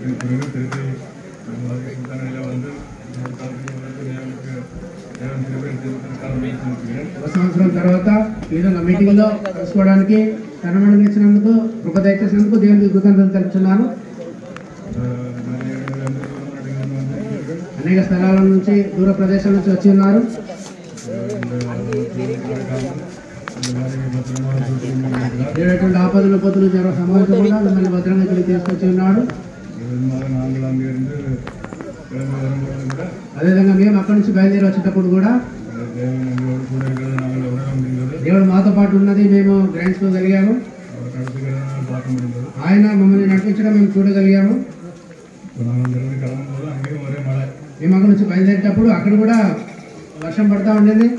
திருப்பி வந்து సంవత్సరం తర్వాత ఈ విధంగా మీటింగ్ లో కలుసుకోవడానికి తనమణం ఇచ్చినందుకు కృప దయచేసినందుకు దేవునికి కృతజ్ఞతలు తెలుపుతున్నాను. అనేక స్థలాల నుంచి దూర ప్రదేశాల నుంచి వచ్చి ఉన్నారు. ఏటువంటి ఆపదలు పొద్దులు జర సమావేశంగా మిమ్మల్ని భద్రంగా ఇక్కడికి తీసుకొచ్చి ఉన్నాడు. అదేవిధంగా మేము అక్కడి నుంచి బయలుదేరి వచ్చేటప్పుడు కూడా దేవుడు మాతో పాటు ఉన్నది మేము గ్రహించుకోగలిగాము. ఆయన మమ్మల్ని నడిపించడం మేము చూడగలిగాము. మేము అక్కడి నుంచి బయలుదేరేటప్పుడు అక్కడ కూడా వర్షం పడతా ఉండేది.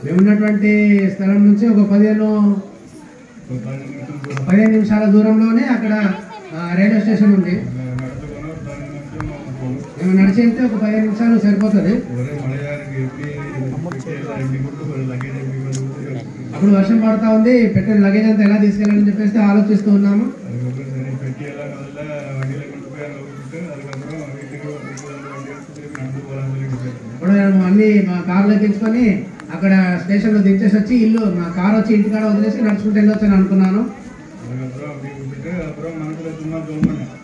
మేమున్నటువంటి స్థలం నుంచి ఒక 15 నిమిషాల దూరంలోనే అక్కడ రైల్వే స్టేషన్ ఉంది. మేము నడిచేస్తే ఒక 15 నిమిషాలు సరిపోతుంది. అప్పుడు వర్షం పడతా ఉంది. పెట్టిన లగేజ్ అంతా ఎలా తీసుకెళ్ళాలని చెప్పేసి ఆలోచిస్తూ ఉన్నాము. ఇప్పుడు అన్ని మా కారులో ఎక్కించుకొని అక్కడ స్టేషన్ లో దించేసి వచ్చి ఇల్లు మా కారు వచ్చి ఇంటికాడ వదిలేసి నడుచుకుంటూ వెళ్ళొచ్చు అని అనుకున్నాను.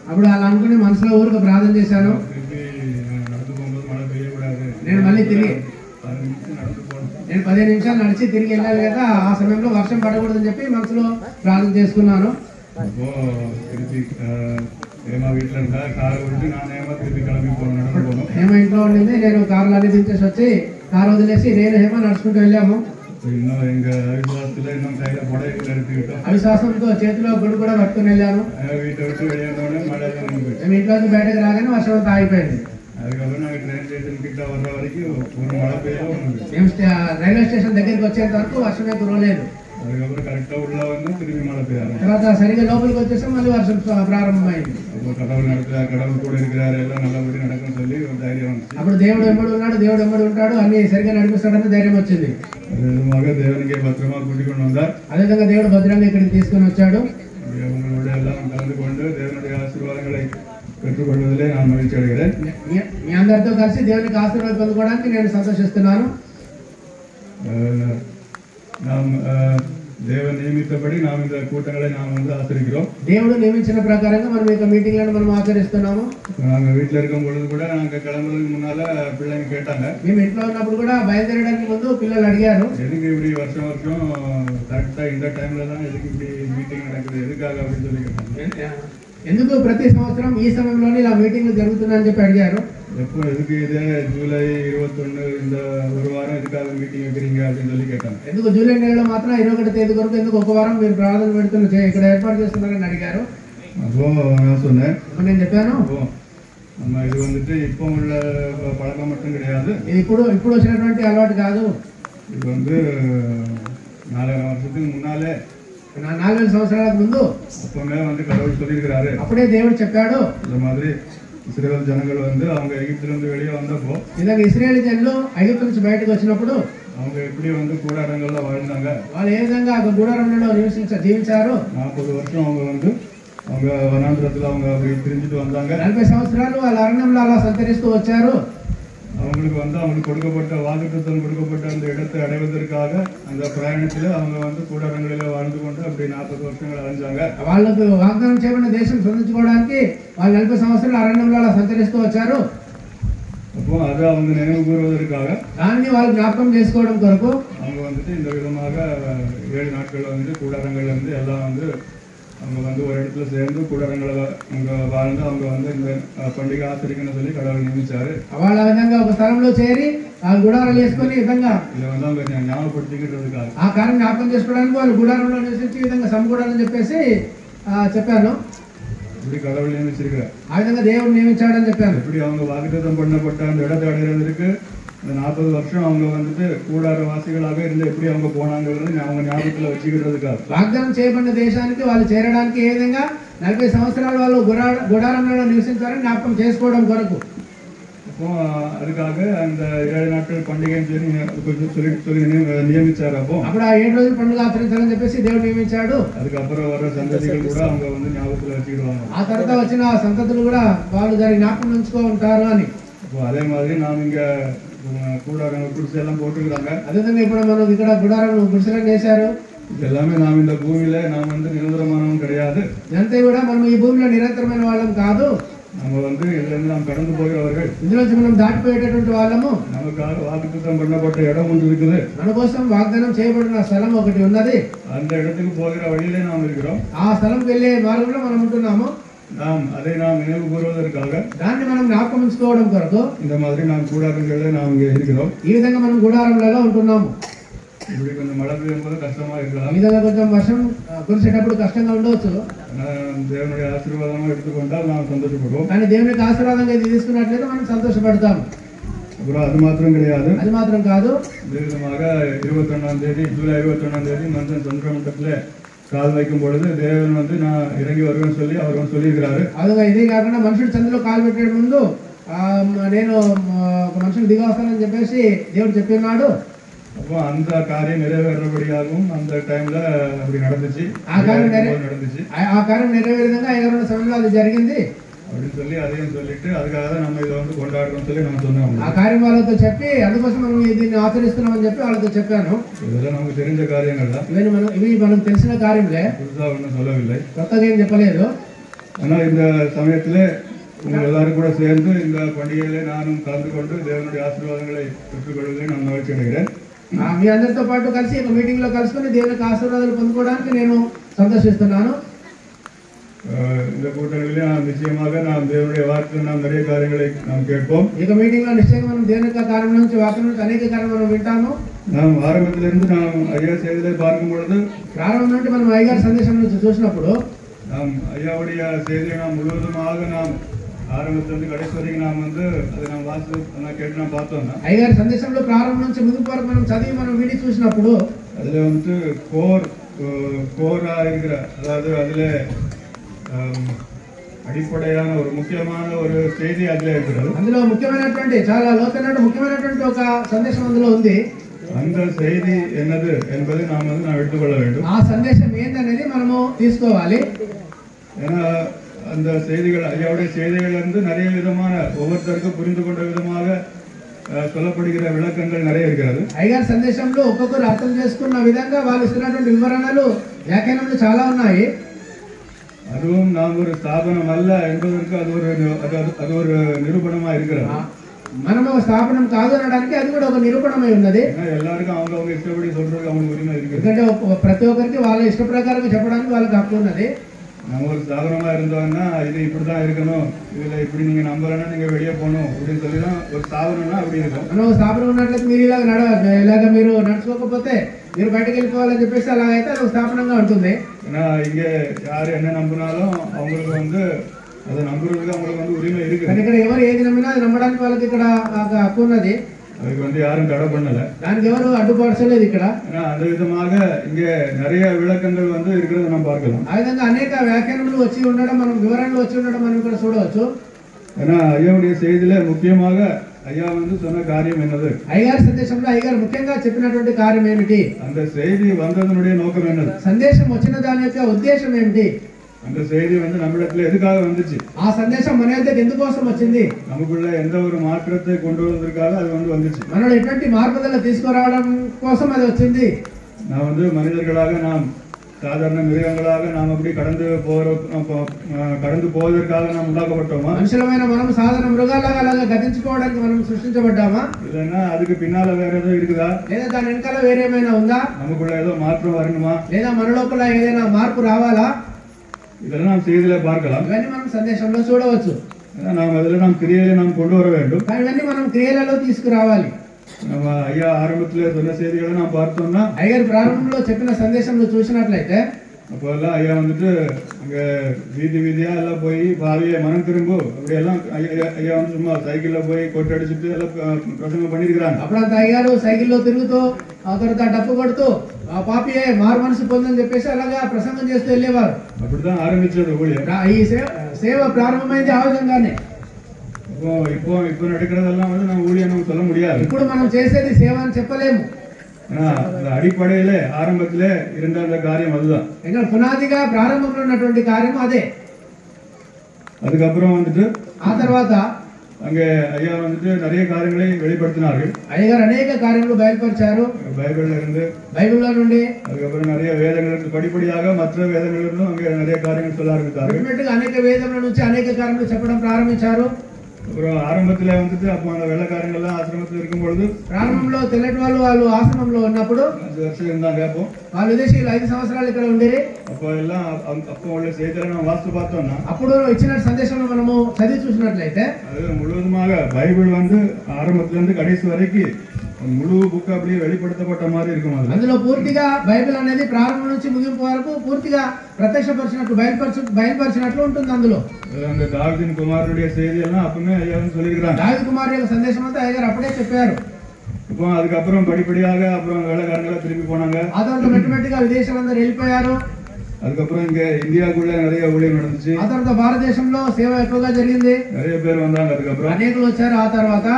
అప్పుడు అలా అనుకుని మనసులో ఊరికి ప్రార్థన చేశాను. నేను మళ్ళీ తిరిగి 15 నిమిషాలు నడిచి తిరిగి వెళ్ళాలి కదా, ఆ సమయంలో వర్షం పడకూడదని చెప్పి మనసులో ప్రార్థన చేసుకున్నాను. హేమ ఇంట్లో ఉండింది. నేను కారులో అన్ని దించేసి వచ్చి కారు వదిలేసి నేను హేమ నడుచుకుంటూ వెళ్ళాము. అవిశ్వాసంతో చేతిలో గుడి కూడా పట్టుకుని వెళ్ళాను. మేము ఇంట్లోంచి బయటకు రాగానే వర్షం అంతా ఆగిపోయింది. మేము రైల్వే స్టేషన్ దగ్గరికి వచ్చేంత వరకు వర్షమే కురవలేదు. తర్వాత సరిగ్గా లోపలికి వచ్చేసి మళ్ళీ వర్షం ప్రారంభమైంది. అప్పుడు దేవుడు ఎమ్మడి ఉన్నాడు, దేవుడు ఎమ్మడి ఉంటాడు, అన్ని సరిగ్గా నడిపిస్తాడని ధైర్యం వచ్చింది. అదేవిధంగా దేవుడు భద్రంగా ఇక్కడికి తీసుకుని వచ్చాడు. మీ అందరితో కలిసి దేవునికి ఆశీర్వాదం పొందుకోవడానికి నేను సంతోషిస్తున్నాను. దేవుడు నియమించిన ప్రకారంగా మనం ఈ మీటింగ్ మనం ఆచరిస్తున్నాము. మేము ఇంట్లో ఉన్నప్పుడు కూడా బయలుదేరడానికి ముందు పిల్లలు అడిగారు, ఎందుకు ప్రతి సంవత్సరం ఈ సమయంలోనే ఇలా మీటింగ్లు జరుగుతున్నాయని చెప్పి అడిగారు. జూలై 21 ஒரு வாரம் எதுக்காக மீட்டிங் வைக்கிறீங்க அப்படின்னு சொல்லி கேட்டாங்க. ఎందుకు జూలై నెలలో మాత్రం 21వ తేదీ వరకు ఎందుకు ఒక వారం మీరు ప్రార్థన పెడుతున్నారు ఇక్కడ ఏర్పాటు చేస్తున్నారని అడిగారు. நான் சொன்னேன், నేను చెప్పాను, అమ్మ ఇది வந்துட்டு இப்போ உள்ள பழக்கம் மட்டும் கிடையாது, ఇది ఇప్పుడు వచ్చినటువంటి అలవాటు కాదు. ఇది வந்து 4 வருஷத்துக்கு முன்னாலே 4 సంవత్సరాలకు ముందు அப்பவே வந்து கடவுள் சொல்லியிருக்காரு. అప్పుడే దేవుడు చెప్పాడు. இந்த மாதிரி ఇశ్రాయేల్ జనగలు வந்து அவங்க எகிப்தில இருந்து வெளியே வந்தப்போ ఇలాగ ఇశ్రాయేల్ జనులు ఐగుప్తు నుంచి బయటకు వచ్చినప్పుడు அவங்க எப்படி வந்து கூடாரங்கள்ல வாழ்ந்தாங்க, వాళ్ళు ఏ విధంగా ఆ కూడారంలో జీవించారు. 40 வருஷம் அவங்க வந்து அவங்க వనాంతరத்துல அவங்க తిరిగిட்டு வந்தாங்க. 40 సంవత్సరాలు వాళ్ళ అరణ్యంలో అలా సంచరిస్తూ వచ్చారు. அவங்களுக்கு வந்து அவங்களுக்கு கொடுக்கப்பட்ட வாக்குத்தத்தம் கொடுக்கப்பட்ட அந்த இடத்தை அடைவதற்காக அந்த பிரயாணத்தில் அவங்க வந்து கூடாரங்களில் வாழ்ந்து கொண்டு அப்படி 40 வருஷங்கள் அடைஞ்சாங்க. వాళ్ళకు వాగ్దానం చేయబడిన దేశం పొందుకోవడానికి వాళ్ళు 40 సంవత్సరాలు అరణ్యంలో అలా సంచరిస్తూ వచ్చారు. அப்போ அதை அவங்க நினைவு கூறுவதற்காக దాన్ని వాళ్ళు జ్ఞాపకం చేసుకోవడం కొరకు அவங்க வந்துட்டு இந்த விதமாக 7 நாட்கள் வந்து கூடாரங்கள்ல இருந்து எல்லாம் வந்து அவங்க வந்து ஒரு இடத்துல சேர்ந்து கூடாரங்களை அவங்க வாழ்ந்து அவங்க வந்து இந்த పండుగ ఆచరికను சொல்லி கடவுள் నియమించారు. వాళ్ళ విధంగా ఒక స్థలంలో చేరి ఆ గుడారాలు వేసుకొని విధంగా ఇలా வந்து జ్ఞాపకపరుచుకుంటున్నారు. ఆ కార్యం జ్ఞాపకం చేసుకోవడానికి వాళ్ళు గుడారంలో నివసించి విధంగా సమకూడాలని చెప్పేసి చెప్పాను. இப்படி கடவுள் நியமிச்சிருக்கிறார். ఆ విధంగా దేవుడు నియమించాడని చెప్పాను. இப்படி அவங்க வாக்குத்தத்தம் பண்ணப்பட்ட அந்த இடத்தை அடைகிறதுக்கு 40 வருஷம் அவங்க வந்துட்டு కూడార వాసిగలాగా ఇருந்து எப்படி அவங்க పోనాంగని அவங்க ஞாபகத்துல வச்சுக்கிறதுக்காக వాగ్దానం చేయబడిన దేశానికి వాళ్ళు చేరడానికి ఏ విధంగా 40 సంవత్సరాలు వాళ్ళు గుడారంలో నివసించారని జ్ఞాపకం చేసుకోవడం కొరకు அப்போ அதுக்காக அந்த 7 நாட்கள் பண்டிகைன்னு சொல்லி నియమించారు. అప్పుడు ఆ 7 రోజుల పండుగ ఆచరించాలని చెప్పేసి దేవుడు నియమించాడు. அதுக்கப்புறம் வர சந்ததிகள் கூட அவங்க வந்து ஞாபகத்துல வச்சுக்கிடுவாங்க. ఆ తర్వాత వచ్చిన సంతతులు కూడా వాళ్ళు దాని ஞாபகம் ఉంచుకో ఉంటారు అని. அதே மாதிரி நாம் இங்க கூடாரம் குடிசை எல்லாம் போட்டுருக்காங்க. அதே విధంగా ఇప్పుడు మనం ఇక్కడ గుడారం గుడిసెలను వేశారు. எல்லாமே நாம் இந்த பூமியில நாம் வந்து நிரந்தரமானவங்க கிடையாது. இదంతా కూడా మనం ఈ భూమిలో నిరంతరమైన వాళ్ళం కాదు. நம்ம வந்து இதிலிருந்து நாம் கடந்து போகிறவர்கள். ఇందులోంచి మనం దాటిపోయేటటువంటి వాళ్ళము. நமக்காக வாக்குத்தத்தம் பண்ணப்பட்ட இடம் ஒன்று இருக்குது. మన కోసం వాగ్దానం చేయబడిన స్థలం ఒకటి ఉన్నది. அந்த இடத்துக்கு போகிற வழியிலே நாம் இருக்கிறோம். ఆ స్థలంకి వెళ్ళే మార్గంలో మనం ఉంటున్నాము. அதை நாம் நினைவு கூறுவதற்காக దాన్ని మనం జ్ఞాపకం ఉంచుకోవడం కొరకు இந்த மாதிரி நாம் கூடாரங்களிலே நாம் இங்கே இருக்கிறோம். ఈ విధంగా మనం గుడారంలలో ఉంటున్నాము. இப்படி கொஞ்சம் மழை பெய்யும்போது கஷ்டமா இருக்கலாம். ఈ విధంగా కొంచెం వర్షం కురిసేటప్పుడు కష్టంగా ఉండవచ్చు. దేవుని ఆశీర్వాదం எடுத்துக்கொண்டால் நாம் சந்தோஷப்படுவோம். కానీ దేవుని ఆశీర్వాదంగా ఇది తీసుకున్నట్లయితే మనం సంతోషపడతాం. அப்புறம் அது மாத்திரம் கிடையாது. அது மாத்திரம் కాదు. இதே விதமாக 21ஆம் தேதி ஜூலை 21ஆம் தேதி மனுஷன் சந்திரமண்டலத்திலே కాలు వైக்கும் పొழுது దేవుని வந்து நான் இறங்கி வருவேன்னு சொல்லி அவர் வந்து சொல்லியிருக்கிறாரு. அதுగా ఇదే కాకుండా మనుషుడు చంద్రలో కాలు పెట్టే ముందు నేను ఒక మనుషుడు దిగి వస్తానని చెప్పేసి దేవుడు చెప్పినాడు. அப்போ அந்த காரியம் நிறைவேறபடியாகவும் அந்த டைம்ல அப்படி நடந்துச்சு. ఆ కార్యం నెరవేరే విధంగా 5 సమయంలో అది జరిగింది அப்படின்னு சொல்லி அதையும் சொல்லிட்டு அதுக்காக தான் நம்ம இதை வந்து கொண்டாடுறோம்னு சொல்லி நம்ம சொன்னோம். ఆ కార్యం వాళ్ళతో చెప్పి అందుకోసం మనం దీన్ని ఆచరిస్తున్నామని చెప్పి వాళ్ళతో చెప్పాను. இதெல்லாம் நமக்கு தெரிஞ்ச காரியங்கள் தான். ఇవి మనకు తెలిసిన కార్యములే. புதுசா ஒன்றும் சொல்லவில்லை. కొత్తగా ఏం చెప్పలేదు. ஆனா இந்த சமயத்திலே உங்க எல்லாரும் கூட சேர்ந்து இந்த பண்டிகையிலே நானும் கலந்து கொண்டு தேவனுடைய ஆசீர்வாதங்களை பெற்றுக்கொள்வதில் நான் மகிழ்ச்சி அடைகிறேன். మీ అందరితో పాటు కలిసి ఒక మీటింగ్ లో కలుసుకొని దేవునికి ఆశీర్వాదాలు పొందుకోవడానికి నేను సంతోషిస్తున్నాను. இந்த கூட்டங்களிலே நிச்சயமாக நாம் தேவனுடைய வார்த்தை நாம் நிறைய காரியங்களை நாம் கேட்போம். ఈ మీటింగ్ లో నిశ్చయంగా మనం దేవుని యొక్క కార్యం నుంచి వాక్యం నుంచి అనేక కార్యాలు మనం వింటాము. நாம் ஆரம்பத்திலிருந்து நாம் ஐயா செய்தியை பார்க்கும் பொழுது ప్రారంభం నుండి మనం అయ్యగారి సందేశం నుంచి చూసినప్పుడు நாம் ஐயாவுடைய செய்தியை நாம் முழுவதுமாக நாம் ఆరంభించి కడేసి వరకు நாம் வந்து அதை நாம் வாசித்து கேட்டு நாம் பார்த்தோம்னா అయ్యగారి సందేశంలో ప్రారంభం నుంచి ముగింపు వరకు మనం చదివి మనం విని చూసినప్పుడు அதுல வந்து கோரா இருக்கிற அதாவது அதுல అడిపడైన ఒక ముఖ్యమైన ఒక செய்தி அதுல இருக்குது. అందులో ముఖ్యమైనటువంటి చాలా లోతైన ముఖ్యమైనటువంటి ఒక సందేశం అందులో ఉంది. அந்த செய்தி என்னது என்பதை நாம் வந்து நான் எடுத்துக்கொள்ள வேண்டும். ఆ సందేశం ఏందనేది మనము తీసుకోవాలి. ஏன்னா அந்த செய்திகள் ஐயாவுடைய செய்திகள் வந்து நிறைய விதமான ஒவ்வொருத்தருக்கும் புரிந்து கொண்ட விதமாக சொல்லப்படுகிற விளக்கங்கள் நிறைய இருக்கிறது. అయ్యగారి సందేశంలో ఒక్కొక్కరు అర్థం చేసుకున్న విధంగా వాళ్ళు ఇస్తున్నటువంటి వివరణలు వ్యాఖ్యానాలు చాలా ఉన్నాయి. அதுவும் நாம் ஒரு ஸ்தாபனம் அல்ல என்பதற்கு அது ஒரு நிரூபணமா இருக்கிறது. మనము స్థాపనం కాదు అనడానికి అది కూడా ఒక నిరూపణమై ఉన్నది. எல்லாருக்கும் அவங்க ఇష్టపడి சொல்றதுக்கு அவங்களுக்கு உரிமை இருக்கு. ఎందుకంటే ప్రతి ఒక్కరికి వాళ్ళ ఇష్ట ప్రకారంగా చెప్పడానికి వాళ్ళకి హక్కు ఉన్నది. நம்ம ஒரு ஸ்தாபனமா இருந்தோம்னா இது இப்படிதான் இருக்கணும், இதுல இப்படி நீங்க நம்பலன்னா நீங்க வெளியே போகணும் அப்படின்னு சொல்லிதான் ஒரு ஸ்தாபனம்னா அப்படி இருக்கும். మనం స్థాపనం ఉన్నట్లయితే మీరు ఇలాగ మీరు నడుచుకోకపోతే మీరు బయటకు వెళ్ళిపోవాలని చెప్పేసి అలా అయితే అది స్థాపనంగా ఉంటుంది. ஏன்னா இங்க யாரு என்ன நம்பினாலும் அவங்களுக்கு வந்து அதை நம்புறதுக்கு அவங்களுக்கு வந்து உரிமை இருக்கு. ఇక్కడ ఎవరు ఏది నమ్మినా అది నమ్మడానికి వాళ్ళకి ఇక్కడ హక్కు ఉన్నది. அதுக்கு வந்து யாரும் தடை பண்ணல, దానికి ఎవరు అడ్డుపరచలేదు ఇక్కడ. அந்த விதமாக இங்க நிறைய விளக்கங்கள் வந்து இருக்கிறது நம்ம பார்க்கலாம். ఆ విధంగా అనేక వ్యాఖ్యానాలు వచ్చి ఉండడం మనం వివరణలు వచ్చి ఉండడం మనం ఇక్కడ చూడవచ్చు. ஏன்னா ஐயாவுடைய செய்தியில ముఖ్యமாக ஐயா வந்து சொன்ன காரியம் என்னது, అయ్యగారి సందేశంలో అయ్యగారు ముఖ్యంగా చెప్పినటువంటి కార్యం ఏమిటి, அந்த செய்தி வந்ததனுடைய நோக்கம் என்னது, సందేశం వచ్చిన దాని యొక్క ఉద్దేశం ఏమిటి, அந்த செய்தி வந்து நம்மிடத்துல எதுக்காக வந்துச்சு, ఆ సందేశం మన దగ్గరికి ఎందుకోసం వచ్చింది, நமக்குள்ள எந்த ஒரு மாற்றத்தை கொண்டு வருவதற்காக அது வந்து வந்துச்சு, మనలో ఎటువంటి మార్పుదల తీసుకురావడం కోసం అది వచ్చింది. நான் வந்து மனிதர்களாக நாம் சாதாரண மிருகங்களாக நாம் அப்படி கடந்து போவதற்காக நாம் உண்டாக்கப்பட்டோமா, மனுஷులమైన మనం సాధారణ మృగాలాగా అలాగా గతించుకోవడానికి మనం సృష్టించబడ్డామా, இல்லைன்னா அதுக்கு பின்னால வேற ஏதோ இருக்குதா, లేదా దాని వెనకాల వేరే ఏమైనా ఉందా, நமக்குள்ள ఏదో மாற்றம் வரணுமா, లేదా మన లోపల ఏదైనా మార్పు రావాలా, இதெல்லாம் நாம் செய்தியில பார்க்கலாம். ఇవన్నీ మనం సందేశంలో చూడవచ్చు. நாம் அதில் நாம் கிரியையில நாம் கொண்டு வர வேண்டும். ఇవన్నీ మనం క్రియలలో తీసుకురావాలి. நம்ம ஐயா ஆரம்பத்துல சொன்ன செய்திகளை நாம் பார்த்தோம்னா, ஐயா ప్రారంభంలో చెప్పిన సందేశంలో చూసినట్లయితే அப்போல்லாம் ஐயா வந்துட்டு அங்க வீதியா எல்லாம் போய் பாவியை மனம் திரும்பு அப்படி எல்லாம் ஐயா வந்து சும்மா సైకిల్లో పోయి కొట్టడిచిட்டு எல்லாம் ప్రసంగం பண்ணிருக்காங்க. అప్పుడంత అయ్యారు సైకిల్లో తిరుగుతూ ఆ తర్వాత డప్పు కొడుతూ ఆ పాపియే మారు మనసు పొందని చెప్పేసి అలాగా ప్రసంగం చేస్తూ వెళ్ళేవారు. అప్పుడుதான் ஆரம்பிச்சது ஊழியம். ఈ సేవ ప్రారంభమైంది ఆ విధంగానే. இப்போ நடக்கிறதெல்லாம் வந்து நம்ம ஊழியம் சொல்ல முடியாது. ఇప్పుడు మనం చేసేది సేవ అని చెప్పలేము. అడిపడేలే ఆరంభத்திலே இருந்த அந்த காரியம் அதுதான். எங்க புనాదిగా ప్రారంభంలో ఉన్నటువంటి కార్యం అదే. அதுக்கப்புறம் வந்துட்டு ఆ తర్వాత அங்க ஐயா வந்துட்டு நிறைய காரியங்களை வெளிப்படுத்தினார்கள். అయ్యగారు అనేక కార్యములు బయలుపరిచారు బైబిల్లో నుండి. அதுக்கப்புறம் நிறைய வேதங்களுக்கு படிப்படியாக மற்ற வேதங்களிலும் அங்க நிறைய காரியங்கள் சொல்ல ஆரம்பித்தார்கள். అనేక వేదముల నుంచి అనేక కార్యములు చెప్పడం ప్రారంభించారు. அப்புறம் ஆரம்பத்துல வந்துட்டு அப்போ அந்த வெள்ளக்காரங்கள்லாம் ஆசிரமத்தில் இருக்கும் பொழுது ప్రారంభంలో తెల్లటి వాళ్ళు ఆశ్రమంలో ఉన్నప్పుడు 5 வருஷம் இருந்தாங்க. அப்போ వాళ్ళు విదేశీయులు 5 సంవత్సరాలు ఇక్కడ ఉండేది. அப்போ எல்லாம் அப்போ உள்ள செய்திகளை நம்ம வாசித்து பார்த்தோம்னா అప్పుడు ఇచ్చిన సందేశంలో మనము చదివి చూసినట్లయితే அது முழுவதுமாக பைபிள் வந்து ஆரம்பத்துல இருந்து கடைசி வரைக்கும் முழு புக் அப்படியே வெளிப்படுத்தப்பட்ட மாதிரி இருக்கும். అందులో పూర్తిగా బైబిల్ అనేది ప్రారంభం నుంచి ముగింపు వరకు పూర్తిగా ప్రత్యక్షపరిచినట్లు బయలుపరిచినట్లు ఉంటుంది. అందులో அந்த தாவீதின் குமாரனுடைய செய்தி எல்லாம் அப்பவே ஐயா சொல்லியிருக்காங்க. దావీదు కుమారుడి యొక్క సందేశం అంతా అయ్యగారు అప్పుడే చెప్పారు. இப்போ அதுக்கப்புறம் படிப்படியாக அப்புறம் வேலைக்காரங்கள திருப்பி போனாங்க. ఆ తర్వాత మెట్టుమెట్టుగా విదేశాలందరూ వెళ్ళిపోయారు. அதுக்கப்புறம் இங்க இந்தியாக்குள்ள நிறைய ஊழியம் நடந்துச்சு. ఆ తర్వాత భారతదేశంలో సేవ ఎక్కువగా జరిగింది. நிறைய பேர் வந்தாங்க. அதுக்கப்புறம் అనేకులు వచ్చారు. ఆ తర్వాత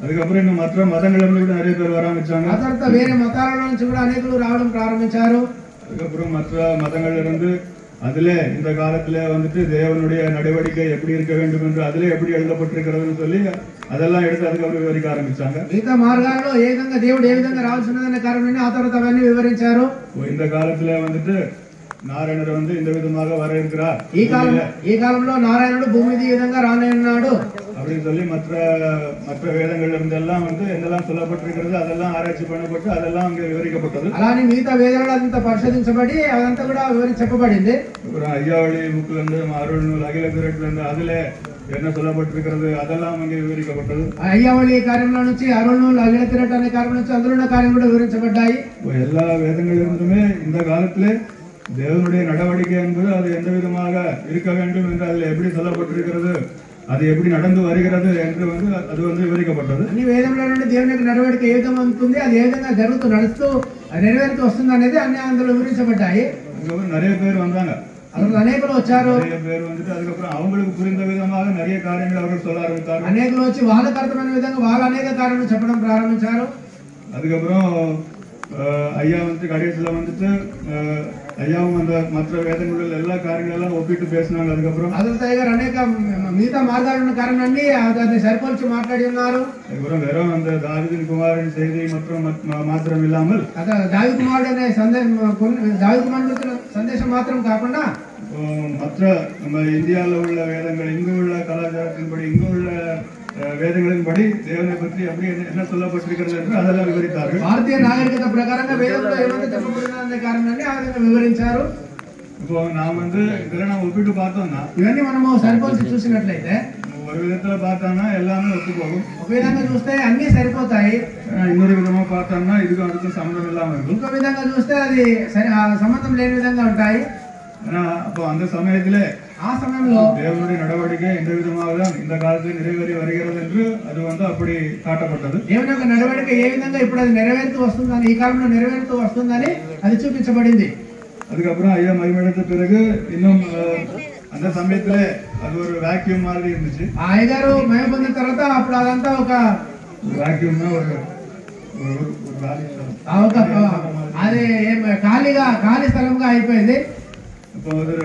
அதுக்கப்புறம் இன்னும் மற்ற மதங்கள்ல இருந்து கூட நிறைய பேர் ஆரம்பிச்சாங்க. ఆ తర్వాత వేరే మతాల నుంచి కూడా అనేకులు రావడం ప్రారంభించారు. அதுக்கப்புறம் மற்ற மதங்கள்ல இருந்து அதுல இந்த காலத்துல வந்துட்டு தேவனுடைய நடவடிக்கை எப்படி இருக்க வேண்டும் என்று அதுல எப்படி எழுதப்பட்டிருக்கிறதுன்னு சொல்லி அதெல்லாம் எடுத்து அதுக்கப்புறம் விவரிக்க ஆரம்பிச்சாங்க. మిగతా మార్గాల్లో ఏ విధంగా దేవుడు ఏ విధంగా రావాల్సినదనే కారణాన్ని ఆ తర్వాత అవన్నీ వివరించారు. இந்த காலத்துல வந்துட்டு నారాయణుడు வந்து இந்த విధமாக வர இருக்கிறார். ఈ కాలంలో నారాయణుడు భూమి మీద ఈ విధంగా రానున్నాడు அப்படின்னு சொல்லி மற்ற வேதங்கள்ல இருந்தெல்லாம் வந்து என்னெல்லாம் சொல்லப்பட்டிருக்கிறது அதெல்லாம் ஆராய்ச்சி பண்ணப்பட்டு அதெல்லாம் அங்க விவரிக்கப்பட்டது. అలానే మిగతా వేదాలు అదంతా పరిశోధించబడి అదంతా కూడా చెప్పబడింది. அப்புறம் ஐயாவளி புக்ல இருந்து அருள் நூல் அகில திரட்டுல இருந்து அதுல என்ன சொல்லப்பட்டிருக்கிறது அதெல்லாம் அங்கே விவரிக்கப்பட்டது. అయ్యావళి కార్యంలో నుంచి అరుళ్ నూల్ అగిల తిరట్ అనే కార్యం నుంచి అందులో ఉన్న కార్యం కూడా వివరించబడ్డాయి. எல்லா வேதங்களிலிருந்துமே இந்த காலத்திலே தேவனுடைய நடவடிக்கை என்பது அது எந்த விதமாக இருக்க வேண்டும் என்று அதில் எப்படி சொல்லப்பட்டிருக்கிறது அது எப்படி நடந்து வருகிறது என்று வந்து அது வந்து விவரிக்கப்பட்டது. అన్ని వేదంలో నుండి దేవుని యొక్క నడవడిక ఏ విధంగా ఉంటుంది అది ఏ విధంగా జరుగుతూ నడుస్తూ నెరవేరుతూ వస్తుంది అనేది అన్ని అందులో వివరించబడ్డాయి. நிறைய பேர் வந்தாங்க. అందులో అనేకులు వచ్చారు. நிறைய பேர் வந்துட்டு அதுக்கப்புறம் அவங்களுக்கு புரிந்த விதமாக நிறைய காரியங்களை அவர்கள் சொல்ல ஆரம்பித்தார்கள். అనేకులు వచ్చి వాళ్ళకి అర్థమైన విధంగా వాళ్ళు అనేక కార్యాలు చెప్పడం ప్రారంభించారు. அதுக்கப்புறம் ஐயா வந்து கடைசியில வந்துட்டு ஐயாவும் அந்த மற்ற வேதங்களில் எல்லா காரியங்களெல்லாம் ஒப்பிட்டு பேசினாங்க. அதுக்கப்புறம் అనేక మిగతా మార్గాలున్న కారణాన్ని அதை సరిపోల్చి మాట్లాడి ఉన్నారు. அதுக்கப்புறம் வெறும் அந்த தாவீதின் குமாரன் செய்தி மாத்திரம் இல்லாமல் దావీదు కుమారుడు అనే దావీదు కుమారుడు సందేశం మాత్రం కాకుండా மற்ற நம்ம இந்தியாவில் உள்ள வேதங்கள் இங்கு உள்ள கலாச்சாரத்தின்படி இங்கு உள்ள వేదங்களின்படி దేవుని பற்றி அப்படி என்ன சொல்லப்பட்டிருக்கிறது என்று அதெல்லாம் விவரித்தார்கள். భారతీయ నాగరికత ప్రకారంగా వేదంలో ఏమంటే చెప్పబడిన కారణాన్ని ఆ విధంగా వివరించారు. இப்போ நாம் வந்து இதெல்லாம் நம்ம ஒப்பிட்டு பார்த்தோம்னா ఇవన్నీ మనము సరిపోల్చి చూసినట్లయితే ஒரு விதத்துல பார்த்தானா எல்லாமே ஒத்து போகும். ఒక విధంగా చూస్తే అన్నీ సరిపోతాయి. இன்னொரு విధமா பார்த்தோம்னா இதுக்கு அதுக்கும் சம்பந்தம் இல்லாம இருக்கும். ఇంకో విధంగా చూస్తే అది సంబంధం లేని విధంగా ఉంటాయి. அப்போ அந்த சமயத்திலே ఆ సమయంలో దేవుని నడవడిక ఎంత విధంగా இந்த కాలத்தில் நிறைவேறி வருகிறது என்று அது வந்து அப்படி காட்டப்பட்டது. దేవుని యొక్క నడవడిక ఏ విధంగా ఇప్పుడు అది నెరవేరుతూ వస్తుందని ఈ కాలంలో నెరవేరుతూ వస్తుందని అది చూపించబడింది. அதுக்கப்புறம் ஐயா மகிமையடைந்த பிறகு இன்னும் அந்த சமயத்துல அது ஒரு வாக்யூம் மாதிரி இருந்துச்சு. ఆ అయ్యగారు మహిమ పొందిన తర్వాత అప్పుడు అదంతా ఒక వాక్యూమ్ ஒரு అది ఖాళీ స్థలంగా అయిపోయింది. இப்போ ஒரு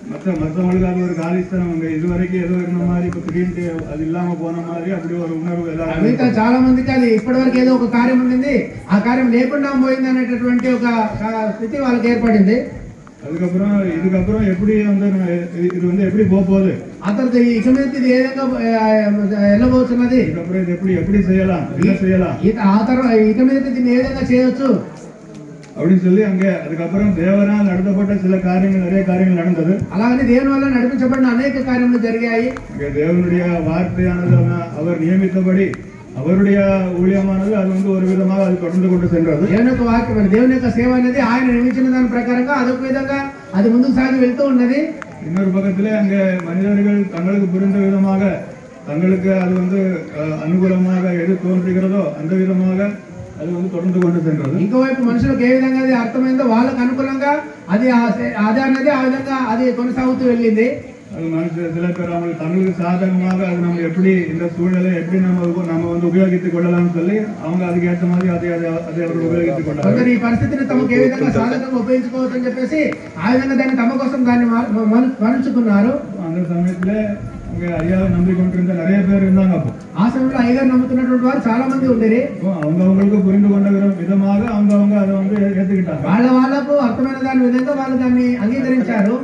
மற்றவங்களுக்கு அது ஒரு காலிஸ்தனம் அங்க இதுவரைக்கும் ஏதோ இருந்த மாதிரி இப்ப திடீர்னு அது இல்லாம போன மாதிரி அப்படி ஒரு உணர்வு మిగతా చాలా మందికి అది ఇప్పటి వరకు ఏదో ఒక కార్యం ఉండింది ఆ కార్యం లేకుండా పోయింది అనేటటువంటి ఒక స్థితి వాళ్ళకి ఏర్పడింది. அதுக்கப்புறம் இதுக்கப்புறம் எப்படி வந்து இது வந்து எப்படி போகுது ఆ తర్వాత ఇక మీద ఇది ఏ విధంగా వెళ్ళబోతున్నది இதுக்கப்புறம் இது எப்படி செய்யலாம் என்ன செய்யலாம் ఆ తర్వాత ఇక మీద దీన్ని ఏ విధంగా చేయొచ్చు அப்படின்னு சொல்லி அங்க அதுக்கப்புறம் தேவனால் நடத்தப்பட்ட சில காரியங்கள் நிறைய காரியங்கள் நடந்தது. అలాగే దేవుని వల్ల నడిపించబడిన అనేక కార్యములు జరిగాయి. தேவனுடைய வார்த்தையானது அவர் நியமித்தபடி அவருடைய ஊழியமானது அது வந்து ஒரு விதமாக அது தொடர்ந்து கொண்டு சென்றது. దేవుని యొక్క వాక్యం దేవుని యొక్క సేవ అనేది ఆయన నియమించిన దాని ప్రకారంగా అదొక విధంగా అది ముందుకు సాగి వెళ్తూ ఉన్నది. இன்னொரு பக்கத்திலே அங்க மனிதர்கள் தங்களுக்கு புரிந்த விதமாக தங்களுக்கு அது வந்து அனுகூலமாக எது தோன்றுகிறதோ அந்த விதமாக అది வந்து தொடர்ந்து கொண்டு சென்றது. ఇంకోవైపు మనుషులకు ఏ విధంగా అది అర్థమైందో వాళ్ళకి అనుకూలంగా అది అనేది ఆ విధంగా అది కొనసాగుతూ వెళ్ళింది. அது சில பேர் அவங்களுக்கு தமிழுக்கு சாதகமாக அது நம்ம எப்படி இந்த சூழலை எப்படி நம்ம வந்து உபயோகித்துக் கொள்ளலாம்னு சொல்லி அவங்க அதுக்கு ஏற்ற மாதிரி அதை அவர்கள் உபయోగిத்துக் கொண்டாరు. ఈ పరిస్థితిని తమకు ఏ విధంగా సాధకంగా ఉపయోగించుకోవచ్చు అని చెప్పేసి ఆ విధంగా దాన్ని తమ కోసం దాన్ని మలుచుకున్నారు. அந்த சமயத்துல அங்க ஐயாவை நம்பிக்கொண்டிருந்த நிறைய பேர் இருந்தாங்க. அப்போ ఆ సమయంలో అయ్యగారు నమ్ముతున్నటువంటి వారు చాలా మంది ఉండేది. அவங்களுக்கு புரிந்து கொண்ட விதமாக அவங்க அதை வந்து ஏத்துக்கிட்டாங்க. వాళ్ళకు అర్థమైన దాని విధంగా వాళ్ళు దాన్ని అంగీకరించారు.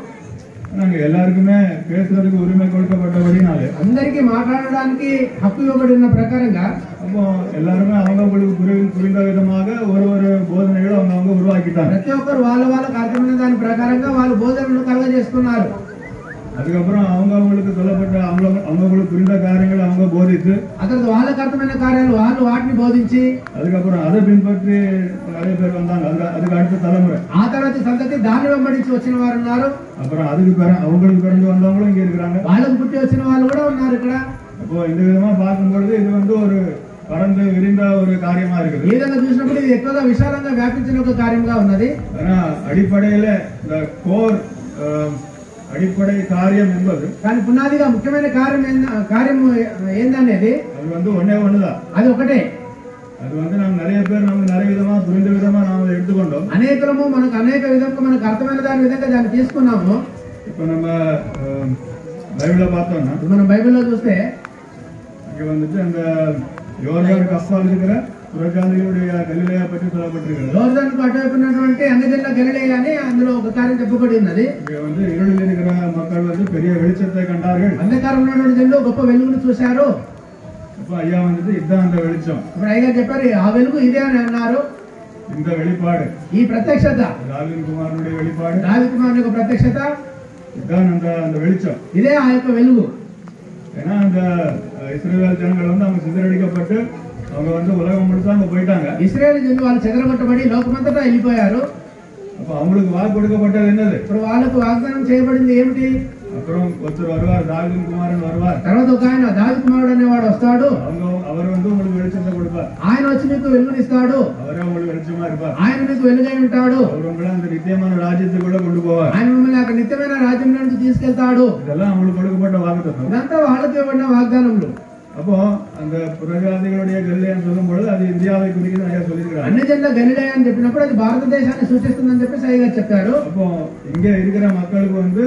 நாங்க எல்லாருக்குமே பேசுறதுக்கு உரிமை கொடுக்கப்பட்டபடினாலே అందరికీ మాట్లాడడానికి హక్కు ఇవ్వబడిన ప్రకారంగా அப்போ எல்லாருமே அவங்களுக்கு புரிந்த விதமாக ஒரு போதனைகளை அவங்க உருவாக்கிட்டாங்க. ప్రతి ఒక్కరు వాళ్ళకు అర్థమైన దాని ప్రకారంగా వాళ్ళు బోధనలు కలుగజేస్తున్నారు. அதுக்கப்புறம் அவங்களுக்கு சொல்லப்பட்ட அவங்களுக்கு புரிந்த காரியங்களை அவங்க போதித்து అతను వాళ్ళకు అర్థమైన కార్యాలు వాళ్ళు వాటిని బోధించి அதுக்கப்புறம் அதை பின்பற்றி நிறைய பேர் வந்தாங்க. அதுக்கு அடுத்த தலைமுறை ఆ తర్వాత సంతతి దాన్ని వెంబడించి వచ్చిన వారు ఉన్నారు. அப்புறம் அவங்களுக்கு பிறந்து வந்தவங்களும் இங்க இருக்கிறாங்க. వాళ్ళకు పుట్టి వచ్చిన వాళ్ళు కూడా ఉన్నారు ఇక్కడ. அப்போ இந்த விதமா பார்க்கும்பொழுது இது வந்து ஒரு பரந்து விரிந்த ஒரு காரியமா இருக்குது. ఈ విధంగా చూసినప్పుడు ఇది ఎక్కువగా విశాలంగా వ్యాపించిన ఒక కార్యంగా ఉన్నది. ஆனா அடிப்படையில இந்த கோர் அடிப்படை காரியம் என்பது కానీ పునాదిగా ముఖ్యమైన కార్యం ఏందనేది அது வந்து ஒண்ணுதான். అది ఒకటే. அது வந்து நிறைய பேர் நமக்கு நிறைய விதமா புரிந்த விதமா நாம எடுத்துக்கொண்டோம். అనేకము మనకు అనేక విధంగా మనకు అర్థమైన దాని విధంగా దాన్ని తీసుకున్నాము. இப்போ நம்ம பைபிள பார்த்தோம்னா మనం బైబిల్లో చూస్తే இங்க வந்துட்டு அந்த யோர்தானுக்கு அப்பால் இருக்கிற புறஜாதிகளுடைய கலிலேயா பற்றி சொல்லப்பட்டிருக்கிறது. యోర్దానుకు అటువైపు ఉన్నటువంటి అన్యజనుల గలిలయ అని అందులో ఒక కార్యం చెప్పబడి ఉన్నది. இங்க வந்து இருளில் இருக்கிற மக்கள் வந்து பெரிய வெளிச்சத்தை கண்டார்கள். అంధకారంలో ఉన్నటువంటి జనులు గొప్ప వెలుగును చూశారు. அப்ப ஐயா வந்துட்டு இதுதான் அந்த வெளிச்சம். ఇప్పుడు అయ్యగారు చెప్పారు ఆ వెలుగు ఇదే అని అన్నారు. இந்த வெளிப்பாடு ఈ ప్రత్యక్షత దావీదు కుమారుடைய வெளிப்பாடு దావీదు కుమారుని యొక్క ప్రత్యక్షత இதுதான் அந்த வெளிச்சம். ఇదే ఆ యొక్క వెలుగు. ஏன்னா அந்த இஸ்ரவேல் ஜனங்கள் வந்து அவங்க சிதறடிக்கப்பட்டு அவங்க வந்து உலகம் முழுக்க அங்க போயிட்டாங்க. ఇశ్రాయేలు జనులు వాళ్ళు చెదరగొట్టబడి లోకమంతటా వెళ్ళిపోయారు. அப்ப அவங்களுக்கு வாக்கு கொடுக்கப்பட்டது என்னது? ఇప్పుడు వాళ్ళకు వాగ్దానం చేయబడింది ఏమిటి? அப்புறம் ஒருத்தர் வருவார், தாவீது குமாரன் வருவார். తర్వాత ఒక ఆయన దావీదు కుమారుడు అనేవాడు వస్తాడు. அவர் வந்து உங்களுக்கு வெளிச்சத்தை கொடுப்பார். ఆయన వచ్చి మీకు వెలుగునిస్తాడు. அவரே உங்களுக்கு வெளிச்சமா இருப்பார். ఆయన మీకు వెలుగై ఉంటాడు. அவர் உங்களை அந்த நித்தியமான ராஜ்யத்துக்குள்ள கொண்டு போவார். ఆయన మిమ్మల్ని అక్కడ నిత్యమైన రాజ్యంలో నుంచి తీసుకెళ్తాడు. இதெல்லாம் அவங்களுக்கு கொடுக்கப்பட்ட வாக்குத்தத்தம். ఇదంతా వాళ్ళకి ఇవ్వబడిన వాగ్దానములు. அப்போ அந்த புறஜாதிகளுடைய கலிலேயான்னு சொல்லும் பொழுது அது இந்தியாவை குறித்து ஐயா சொல்லியிருக்கிறார். అన్ని జనుల గలిలయ అని చెప్పినప్పుడు అది భారతదేశాన్ని సూచిస్తుందని చెప్పి సాయి గారు చెప్పారు. அப்போ இங்க இருக்கிற மக்களுக்கு வந்து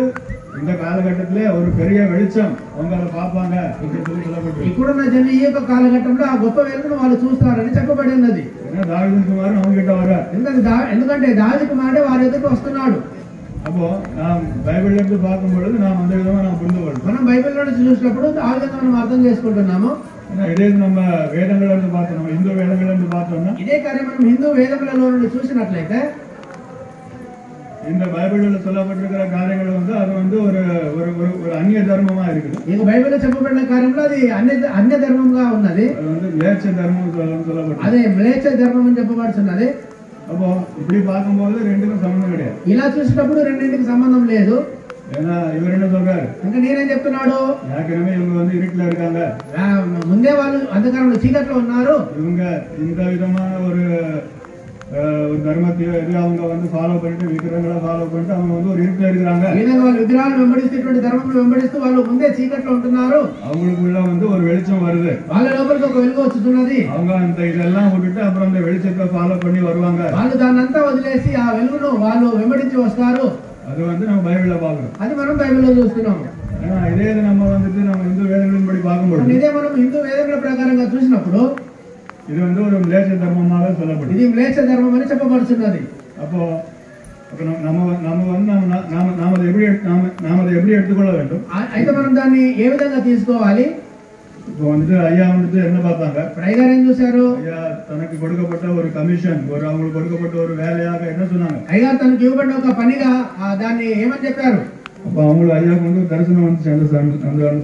இந்த காலகட்டத்திலே ஒரு பெரிய வெளிச்சம் அவங்களை பார்ப்பாங்க அப்படின்னு சொல்லப்பட்டிருக்கு. ఇప్పుడున్న జనులు ఈ యొక్క కాలఘట్టంలో ఆ గొప్ప వెలుగును వాళ్ళు చూస్తారని చెప్పబడి ఉన్నది. தாவீது குமாரன் அவங்க கிட்ட வர ఎందుకంటే దావీదు కుమారుడే వారి ఎదుట వస్తున్నాడు. அப்போ நாம் பைபிள்ல இருந்து பார்க்கும் பொழுது நாம் அந்த விதமா நாம் புரிந்து கொள்வோம். మనం బైబిల్ నుండి చూసినప్పుడు ఆ విధంగా మనం అర్థం చేసుకుంటున్నాము. இதே நம்ம வேதங்கள் இருந்து பார்த்தோம், நம்ம இந்து வேதங்கள் இருந்து பார்த்தோம்னா ఇదే కార్యం మనం హిందూ వేదములలో నుండి చూసినట్లయితే இந்த பைபிள்ல சொல்லப்பட்டிருக்கிற காரியங்கள் வந்து அது வந்து ஒரு ஒரு அந்நிய தர்மமா இருக்குது. ఈ బైబిల్లో చెప్పబడిన కార్యంలో అది అన్య ధర్మంగా ఉన్నది. அது வந்து మ్లేచ్ఛ ధర్మం சொல்லப்பட்டிருக்கு. అదే మ్లేచ్ఛ ధర్మం అని చెప్పబడుతున్నది. அப்போ இப்படி பார்க்கும்போது ரெண்டுக்கும் சம்பந்தம் கிடையாது. ఇలా చూసినప్పుడు రెండింటికి సంబంధం లేదు. ஏன்னா இவர் என்ன சொல்றாரு? ఇంకా నేనేం చెప్తున్నాడు? ஏற்கனவே இவங்க வந்து இருட்டுல இருக்காங்க, ముందే వాళ్ళు అంధకారంలో చీకట్లో ఉన్నారు. இவங்க இந்த விதமான ஒரு தர்மத்தையோ எது அவங்க வந்து ஃபாலோ பண்ணிட்டு விக்கிரங்களை ஃபாலோ பண்ணிட்டு அவங்க வந்து ஒரு இருட்டுல இருக்கிறாங்க. ఈ విధంగా వాళ్ళు విగ్రహాలను వెంబడిస్తేటువంటి ధర్మములు వెంబడిస్తూ వాళ్ళు ముందే చీకట్లో ఉంటున్నారు. அவங்களுக்குள்ள வந்து ஒரு வெளிச்சம் வருது. వాళ్ళ లోపలికి ఒక వెలుగు వచ్చుతున్నది. அவங்க அந்த இதெல்லாம் விட்டுட்டு அப்புறம் அந்த வெளிச்சத்தை ஃபாலோ பண்ணி வருவாங்க. వాళ్ళు దాన్నంతా వదిలేసి ఆ వెలుగును వాళ్ళు వెంబడించి వస్తారు. அது வந்து நம்ம பைபிள்ல பாக்குறோம். అది మనం బైబిల్లో చూస్తున్నాము. ஏன்னா இதே நம்ம வந்துட்டு நம்ம இந்து வேதங்களின் படி பார்க்கும்போது ఇదే మనం హిందూ వేదముల ప్రకారంగా చూసినప్పుడు இது வந்து ஒரு మ్లేచ్ఛ ధర్మமாக சொல்லப்படுது. ఇది మ్లేచ్ఛ ధర్మం అని చెప్పబడుతున్నది. அப்போ நாம் அதை எப்படி எடுத்துக்கொள்ள வேண்டும்? అయితే మనం దాన్ని ఏ విధంగా తీసుకోవాలి? இப்போ வந்துட்டு ஐயா வந்துட்டு என்ன பார்த்தாங்க? అయ్యగారు ఏం చూశారు? ஐயா தனக்கு கொடுக்கப்பட்ட ஒரு கமிஷன், அவங்களுக்கு கொடுக்கப்பட்ட ஒரு வேலையாக என்ன சொன்னாங்க? అయ్యగారు తనకు ఇవ్వబడిన ఒక పనిగా దాన్ని ఏమని చెప్పారు? அப்ப அவங்களுக்கு ஐயாவுக்கு வந்து தரிசனம் வந்துச்சு. அந்த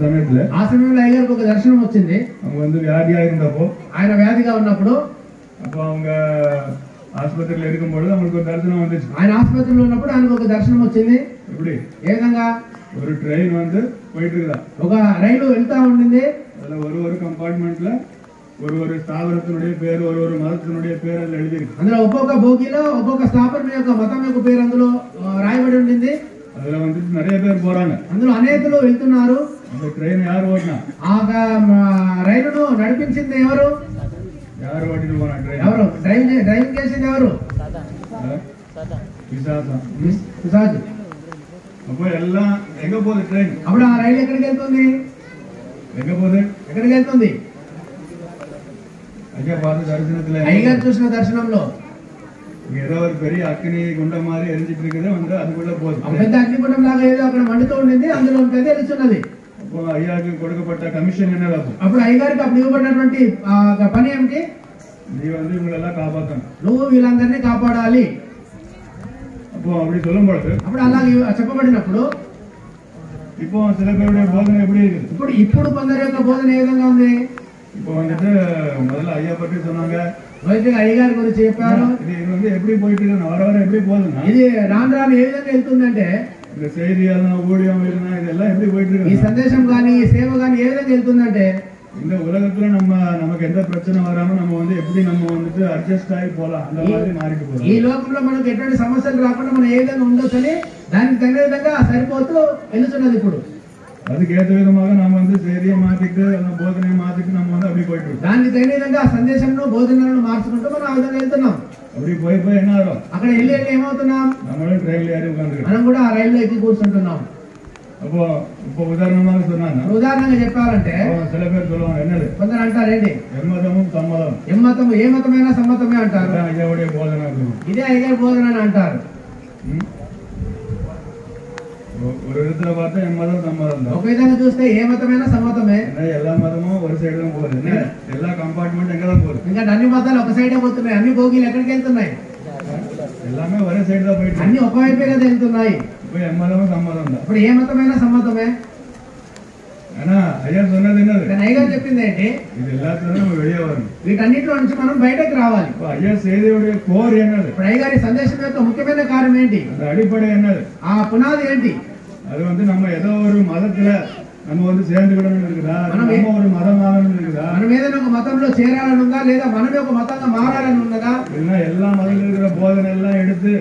சமயத்துல ఆ సమయంలో అయ్యగారికి ఒక దర్శనం వచ్చింది. அவங்க வந்து வியாதியா இருந்தப்போ, ఆయన వ్యాధిగా ఉన్నప్పుడు, அப்போ அவங்க ஆஸ்பத்திரியில இருக்கும்பொழுது அவங்களுக்கு ஒரு தரிசனம் வந்துச்சு. ఆయన ఆసుపత్రిలో ఉన్నప్పుడు ఆయనకు ఒక దర్శనం వచ్చింది. எப்படி? ఏ విధంగా? ஒரு ட்ரெயின் வந்து போயிட்டு இருக்குதா, ఒక రైలు వెళ్తా ఉండింది. அதுல ஒரு కంపార్ట్మెంట్ல ஒரு స్థావరத்தினுடைய పేరు, ஒரு మతத்தினுடைய పేరు అందులో எழுதிருக்கு. అందులో ఒక్కొక్క బోగిలో ఒక్కొక్క స్థాపన యొక్క మతం యొక్క పేరు అందులో రాయబడి ఉండింది. அதுல வந்து நிறைய பேர் போறாங்க. అందులో అనేకులు వెళ్తున్నారు. அந்த ட்ரெயின் யார் ஓட்டினா? ఆ రైలును నడిపించింది ఎవరు? யார் ஓட்டிட்டு போனா ட்ரெயின்? ఎవరు డ్రైవింగ్ చేసింది ఎవరు? పిశాచు. அப்போ எல்லாம் எங்க போகுது ட்ரெயின்? అప్పుడు ఆ రైలు ఎక్కడికి వెళ్తుంది? எங்க போகுது? ఎక్కడికి వెళ్తుంది? ஐயா பார்த்த தரிசனத்துல అయ్యగారు చూసిన దర్శనంలో ஏதோ ஒரு பெரிய அக்னி குண்டம் மாதிரி எரிஞ்சிட்டு இருக்குது, வந்து அதுக்குள்ள போகுது. పెద్ద అగ్నిగుండం లాగా ఏదో అక్కడ మండుతూ ఉండింది, అందులో వెళ్తున్నది. அப்போ ஐயாவுக்கு கொடுக்கப்பட்ட கமிஷன் என்ன? అప్పుడు అయ్యగారికి అప్పుడు ఇవ్వబడినటువంటి పని ఏమిటి? நீ வந்து இவங்களெல்லாம் காப்பாற்றணும், నువ్వు వీళ్ళందరినీ కాపాడాలి. அப்போ அப்படி சொல்லும் பொழுது అప్పుడు అలాగే చెప్పబడినప్పుడు இப்போ சில பேருடைய போதனை எப்படி இருக்குது? ఇప్పుడు కొందరి యొక్క బోధన ఏ విధంగా ఉంది? இப்போ வந்துட்டு முதல்ல ஐயா பற்றி சொன்னாங்க, అయ్యగారి గురించి చెప్పారు. இது வந்து எப்படி போயிட்டு இருக்கு, வர வர எப்படி போகுதுன்னா ఇది రాను రాను ఏ విధంగా వెళ్తుందంటే இந்த செய்தி ஊழியம் இதெல்லாம் எப்படி போயிட்டு ఈ இருக்கு, సందేశం గాని ఈ సేవ గాని ఏ విధంగా వెళ్తుందంటే இந்த உலகத்துல நமக்கு எந்த பிரச்சனை வராம நம்ம வந்து எப்படி நம்ம வந்துட்டு அட்ஜஸ்ட் ஆகி போலாம், அந்த மாதிரி மாறிட்டு போறோம். ఈ లోకంలో మనకు ఎటువంటి సమస్యలు రాకుండా మనం ఏ విధంగా ఉండొచ్చని దానికి తగిన విధంగా సరిపోతూ వెళ్తున్నది. ఇప్పుడు அதுக்கு ஏற்ற விதமாக நம்ம வந்து செய்தியை மாத்திட்டு அந்த போதனையை மாத்திட்டு நம்ம வந்து அப்படி போயிட்டு இருக்கோம். దానికి తగిన విధంగా సందేశంలో బోధనలను మార్చుకుంటూ మనం ఆ విధంగా వెళ్తున్నాం. அப்படி పోయి என்ன ஆகும், అక్కడ వెళ్ళి ఏమవుతున్నాం? நம்மளும் ட்ரெயின்ல ஏறி உட்காந்துருக்கோம். మనం కూడా ఆ రైల్లో ఎక్కి కూర్చుంటున్నాం. அப்போ இப்போ உதாரணமாக சொன்னாங்க, ఉదాహరణగా చెప్పాలంటే சில பேர் சொல்லுவாங்க என்னது, కొందరు అంటారేంటి ఎమ్మతము సమ్మతం, ఏ మతమైనా సమ్మతమే అంటారు. అయ్యవుడే బోధన, ఇదే అయ్యగారి బోధన అని అంటారు. ஒரு விதத்துல பார்த்தா எம்மதம் சம்மதம் தான். ఒక విధంగా చూస్తే ఏ మతమైనా సమ్మతమే. எல்லா மதமும் ஒரு సైడ్ தான் போகுது, எல்லா కంపార్ట్మెంట్ ఎక్కడ தான் పోదు. ఇంకా అన్ని మతాలు ఒక సైడే పోతున్నాయి, అన్ని భోగిలు ఎక్కడికి వెళ్తున్నాయి? எல்லாமே ஒரே సైడ్ தான் போயிட்டு, అన్ని ఒకవైపే కదా వెళ్తున్నాయి. இப்போ எம்மதமும் சம்மதம் தான். ఇప్పుడు ఏ మతమైనా సమ్మతమే. ஆனா ஐயா சொன்னது என்னது, కానీ అయ్యగారు చెప్పింది ఏంటి? இது எல்லாத்துல நம்ம வெளியே வரணும். వీటన్నిటిలో నుంచి మనం బయటకు రావాలి. இப்போ ஐயா செய்தியுடைய கோர் என்னது, ఇప్పుడు అయ్యగారి సందేశం యొక్క ముఖ్యమైన కార్యం ఏంటి? அந்த అడిపடை என்னது, ఆ పునాది ఏంటి? அது வந்து நம்ம ஏதோ ஒரு மதத்துல நம்ம வந்து சேர்ந்துக்கிடணும் இருக்குதா, நம்ம ஒரு மதம் ஆகணும் இருக்குதா, మనం ఏదైనా ఒక మతంలో చేరాలని ఉందా, లేదా మనమే ఒక మతంగా మారాలని ఉన్నదా? இல்லைன்னா எல்லா மதத்துல இருக்கிற போதனை எல்லாம் எடுத்து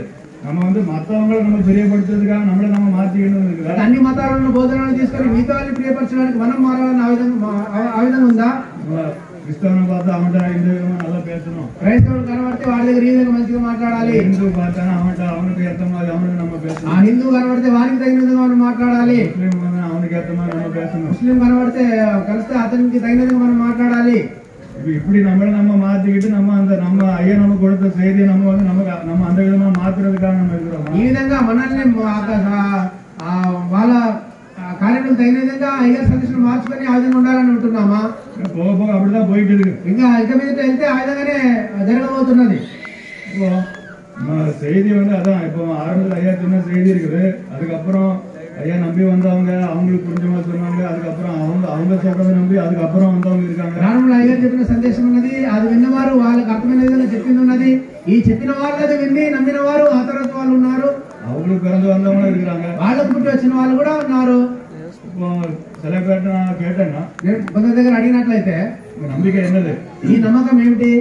நம்ம வந்து மத்தவங்களை நம்ம பிரியப்படுத்துறதுக்காக நம்மளை நம்ம மாத்திக்கணும் இருக்குதா, అన్ని మతాలను బోధనలను తీసుకొని మిగతా వాళ్ళని ప్రియపరచడానికి మనం మారాలని ఆ విధంగా ఉందా? கிறிஸ்தவனை பார்த்து அவன்கிட்ட இந்த விதமா நல்லா பேசணும், క్రైస్తవుడు కనబడితే వాడి దగ్గర ఈ విధంగా మంచిగా మాట్లాడాలి, హిందూ பார்த்தானா அவனுக்கு ஏற்ற மாதிரி அவனுக்கு நம்ம ఆ பேசணும், హిందూ కనబడితే వారికి తగిన విధంగా మనం మాట్లాడాలి, முஸ்லீம் வந்து அவனுக்கு ஏற்ற மாதிரி நம்ம பேசணும், ముస్లిం కనబడితే కలిస్తే అతనికి తగిన విధంగా మనం మాట్లాడాలి. இப்படி நம்மளை நம்ம மாத்திக்கிட்டு நம்ம ஐயா நமக்கு கொடுத்த செய்தியை நம்ம வந்து நம்ம அந்த விதமா மாத்துறதுக்காக நம்ம இருக்கிறோம். ఈ విధంగా మనల్ని వాళ్ళ కార్యక్రమం తగిన విధంగా అయ్యగారి సందేశం మార్చుకొని ఆ విధంగా ఉండాలని ఉంటున్నామా? போக போக அப்படிதான் போயிட்டு இருக்கு. ఇంకా ఇక మీద వెళ్తే ఆ విధంగానే జరగబోతున్నది. இப்போ செய்தி வந்து அதான் இப்போ ஆரம்பத்தில் ஐயா சொன்ன செய்தி இருக்குது, அதுக்கப்புறம் ஐயா நம்பி வந்தவங்க அவங்களுக்கு புரிஞ்ச மாதிரி சொன்னாங்க, அதுக்கப்புறம் அவங்க சொல்றதை நம்பி அதுக்கப்புறம் வந்தவங்க இருக்காங்க. ప్రారంభంలో అయ్యగారు చెప్పిన సందేశం ఉన్నది, అది విన్నవారు వాళ్ళకి అర్థమైన విధంగా చెప్పింది ఉన్నది, ఈ చెప్పిన వారు అది విని నమ్మిన వారు ఆ తర్వాత వాళ్ళు ఉన్నారు, அவங்களுக்கு பிறந்து வந்தவங்களும் இருக்கிறாங்க, వాళ్ళకు పుట్టి వచ్చిన వాళ్ళు కూడా ఉన్నారు. இப்போ சில பேர்ட்ட நான் கேட்டேன்னா కొందరి దగ్గర అడిగినట్లయితే நம்பிக்கை என்னது, ఈ నమ్మకం ఏమిటి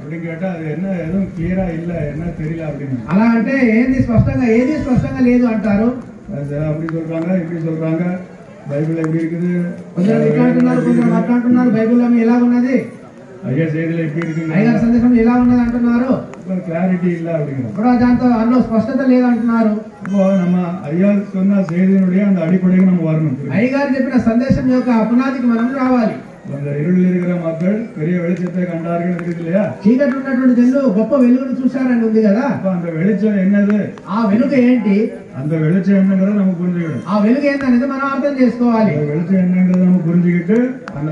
அப்படின்னு கேட்டா அது என்ன எதுவும் கிளியரா இல்ல என்ன தெரியல அப்படின்னு. అలా అంటే ఏది స్పష్టంగా లేదు అంటారు. அப்படி சொல்றாங்க இப்படி சொல்றாங்க, బైబిల్ எப்படி இருக்குது, కొందరు ఇట్లాంటున్నారు, కొందరు మాట్లాడుతున్నారు, బైబిల్ ఎలా ఉన్నది, ஐயா செய்தியில எப்படி இருக்கு, అయ్యగారి సందేశం ఎలా ఉన్నది అంటున్నారు, கிளாரிட்டி இல்ல அப்படிங்கிறோம். ఇప్పుడు దాంతో అందులో స్పష్టత లేదు అంటున్నారు. இப்போ நம்ம ஐயா சொன்ன செய்தியினுடைய அந்த அடிப்படைக்கு நம்ம வரணும். అయ్యగారు చెప్పిన సందేశం యొక్క పునాదికి మనం రావాలి. அந்த இருளில் இருக்கிற மக்கள் பெரிய வெளிச்சத்தை கண்டார்கள் இருக்குது இல்லையா, చీకటి ఉన్నటువంటి జనులు గొప్ప వెలుగును చూశారని ఉంది కదా. அப்ப அந்த வெளிச்சம் என்னது, ఆ వెలుగు ఏంటి, அந்த வெளிச்சம் என்னங்கிறத நம்ம புரிஞ்சுக்கணும். ఆ వెలుగు ఏంటనేది మనం అర్థం చేసుకోవాలి. அந்த வெளிச்சம் என்னங்கிறத நம்ம புரிஞ்சுக்கிட்டு